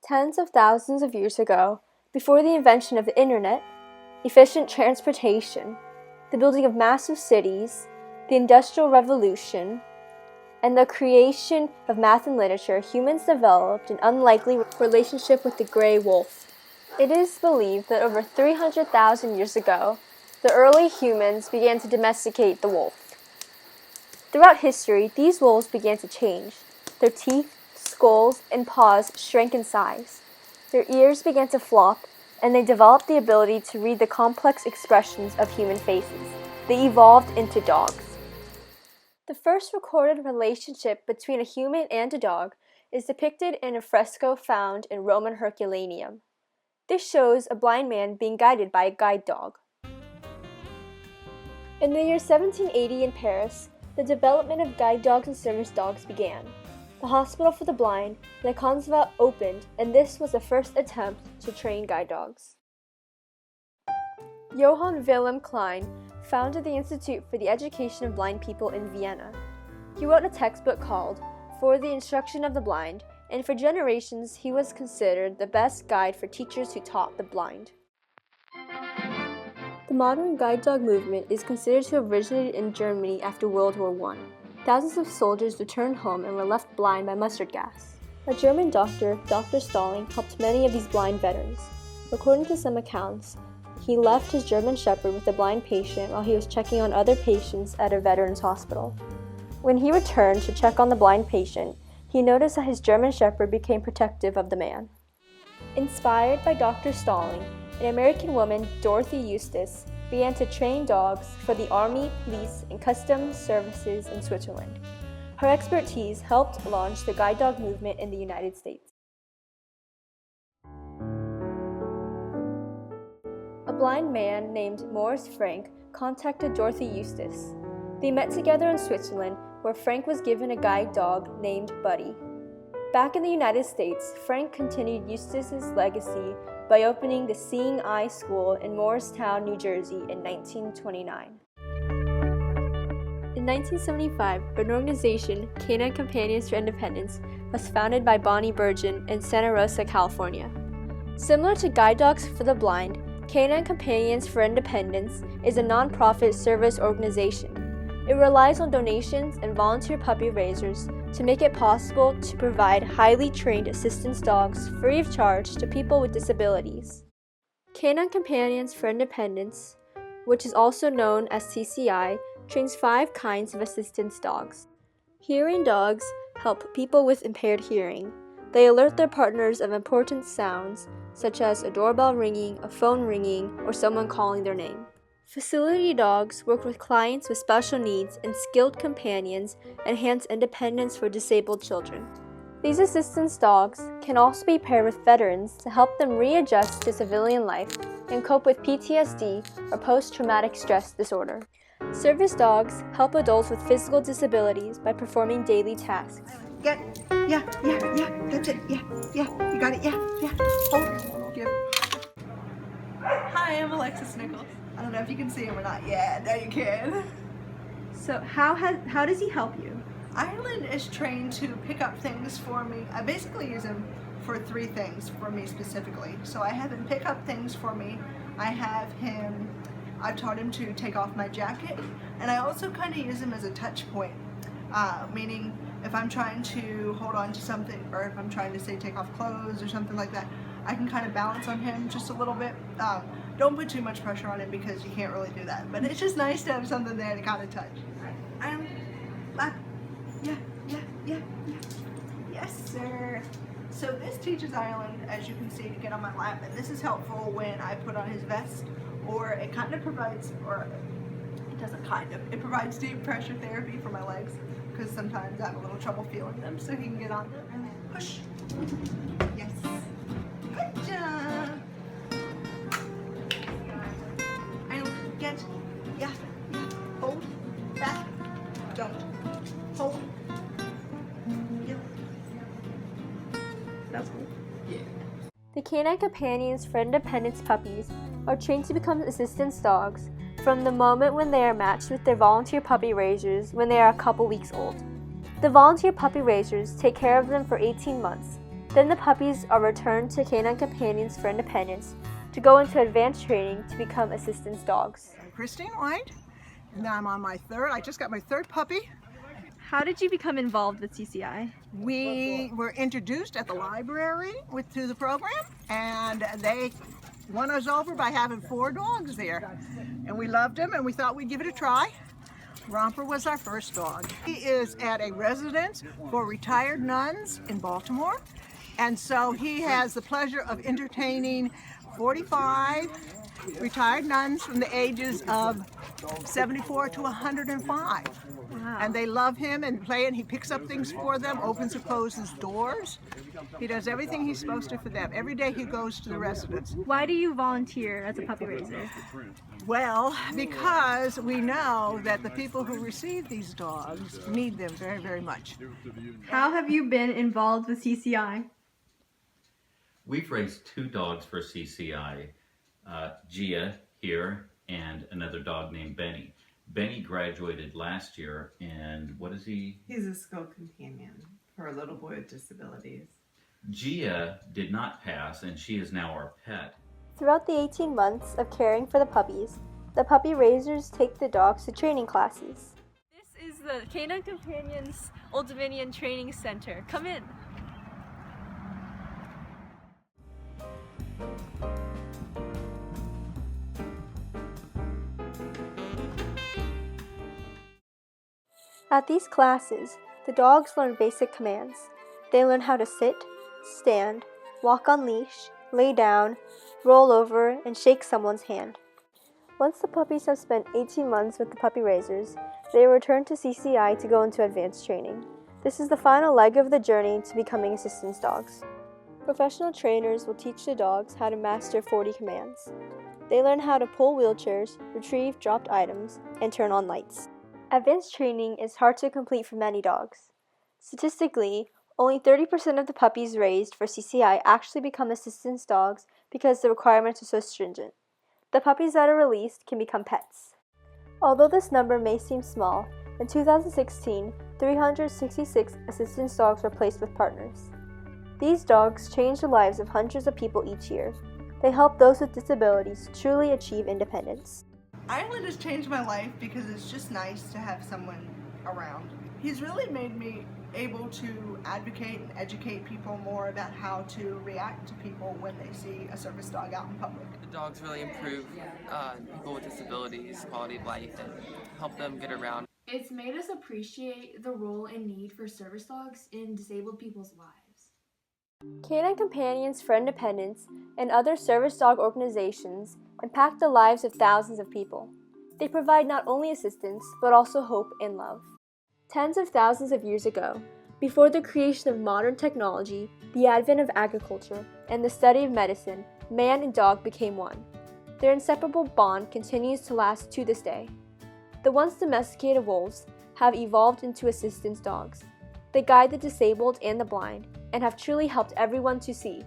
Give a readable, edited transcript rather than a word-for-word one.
Tens of thousands of years ago, before the invention of the internet, efficient transportation, the building of massive cities, the Industrial Revolution, and the creation of math and literature, humans developed an unlikely relationship with the gray wolf. It is believed that over 300,000 years ago, the early humans began to domesticate the wolf. Throughout history, these wolves began to change. Their teeth, skulls, and paws shrank in size. Their ears began to flop, and they developed the ability to read the complex expressions of human faces. They evolved into dogs. The first recorded relationship between a human and a dog is depicted in a fresco found in Roman Herculaneum. This shows a blind man being guided by a guide dog. In the year 1780 in Paris, the development of guide dogs and service dogs began. The Hospital for the Blind, Le Concevat, opened, and this was the first attempt to train guide dogs. Johann Wilhelm Klein founded the Institute for the Education of Blind People in Vienna. He wrote a textbook called For the Instruction of the Blind, and for generations he was considered the best guide for teachers who taught the blind. The modern guide dog movement is considered to have originated in Germany after World War I. Thousands of soldiers returned home and were left blind by mustard gas. A German doctor, Dr. Stalling, helped many of these blind veterans. According to some accounts, he left his German shepherd with a blind patient while he was checking on other patients at a veterans hospital. When he returned to check on the blind patient, he noticed that his German shepherd became protective of the man. Inspired by Dr. Stalling, an American woman, Dorothy Eustace, began to train dogs for the Army, Police, and Customs services in Switzerland. Her expertise helped launch the guide dog movement in the United States. A blind man named Morris Frank contacted Dorothy Eustace. They met together in Switzerland, where Frank was given a guide dog named Buddy. Back in the United States, Frank continued Eustace's legacy by opening the Seeing Eye School in Morristown, New Jersey in 1929. In 1975, an organization, Canine Companions for Independence, was founded by Bonnie Bergen in Santa Rosa, California. Similar to Guide Dogs for the Blind, Canine Companions for Independence is a nonprofit service organization. It relies on donations and volunteer puppy raisers to make it possible to provide highly trained assistance dogs free of charge to people with disabilities. Canine Companions for Independence, which is also known as CCI, trains 5 kinds of assistance dogs. Hearing dogs help people with impaired hearing. They alert their partners of important sounds, such as a doorbell ringing, a phone ringing, or someone calling their name. Facility dogs work with clients with special needs, and skilled companions enhance independence for disabled children. These assistance dogs can also be paired with veterans to help them readjust to civilian life and cope with PTSD or post-traumatic stress disorder. Service dogs help adults with physical disabilities by performing daily tasks. Yeah, that's it, yeah, you got it, yeah, hold, give. Hi, I'm Alexis Nichols. I don't know if you can see him or not. Yeah, now you can. So how does he help you? Ireland is trained to pick up things for me. I basically use him for 3 things for me specifically. So I have him pick up things for me. I've taught him to take off my jacket, and I also kind of use him as a touch point, meaning if I'm trying to hold on to something, or if I'm trying to say take off clothes or something like that, I can kind of balance on him just a little bit. Don't put too much pressure on him because you can't really do that, but it's just nice to have something there to kind of touch. Yeah. Yes, sir. So this teaches Ireland, as you can see, to get on my lap, and this is helpful when I put on his vest, or it kind of provides, or it doesn't kind of, it provides deep pressure therapy for my legs, because sometimes I have a little trouble feeling them, so he can get on them and then push. Yes. Good job. Yeah, hold, back, don't, hold, yep, that's cool. Yeah. The Canine Companions for Independence puppies are trained to become assistance dogs from the moment when they are matched with their volunteer puppy raisers when they are a couple weeks old. The volunteer puppy raisers take care of them for 18 months. Then the puppies are returned to Canine Companions for Independence to go into advanced training to become assistance dogs. I'm Christine White, and I'm on I just got my third puppy. How did you become involved with CCI? We were introduced at the library to the program, and they won us over by having 4 dogs there. And we loved him, and we thought we'd give it a try. Romper was our first dog. He is at a residence for retired nuns in Baltimore, and so he has the pleasure of entertaining 45 retired nuns from the ages of 74 to 105. Wow. And they love him and play, and he picks up things for them, opens and closes doors. He does everything he's supposed to for them. Every day he goes to the residence. Why do you volunteer as a puppy raiser? Well, because we know that the people who receive these dogs need them very, very much. How have you been involved with CCI? We've raised 2 dogs for CCI, Gia here and another dog named Benny. Benny graduated last year, and what is he? He's a school companion for a little boy with disabilities. Gia did not pass, and she is now our pet. Throughout the 18 months of caring for the puppies, the puppy raisers take the dogs to training classes. This is the Canine Companions Old Dominion Training Center. Come in. At these classes, the dogs learn basic commands. They learn how to sit, stand, walk on leash, lay down, roll over, and shake someone's hand. Once the puppies have spent 18 months with the puppy raisers, they return to CCI to go into advanced training. This is the final leg of the journey to becoming assistance dogs. Professional trainers will teach the dogs how to master 40 commands. They learn how to pull wheelchairs, retrieve dropped items, and turn on lights. Advanced training is hard to complete for many dogs. Statistically, only 30% of the puppies raised for CCI actually become assistance dogs because the requirements are so stringent. The puppies that are released can become pets. Although this number may seem small, in 2016, 366 assistance dogs were placed with partners. These dogs change the lives of hundreds of people each year. They help those with disabilities truly achieve independence. Island has changed my life because it's just nice to have someone around. He's really made me able to advocate and educate people more about how to react to people when they see a service dog out in public. The dogs really improve people with disabilities' quality of life and help them get around. It's made us appreciate the role and need for service dogs in disabled people's lives. Canine Companions for Independence and other service dog organizations impact the lives of thousands of people. They provide not only assistance, but also hope and love. Tens of thousands of years ago, before the creation of modern technology, the advent of agriculture, and the study of medicine, man and dog became one. Their inseparable bond continues to last to this day. The once domesticated wolves have evolved into assistance dogs. They guide the disabled and the blind, and have truly helped everyone to see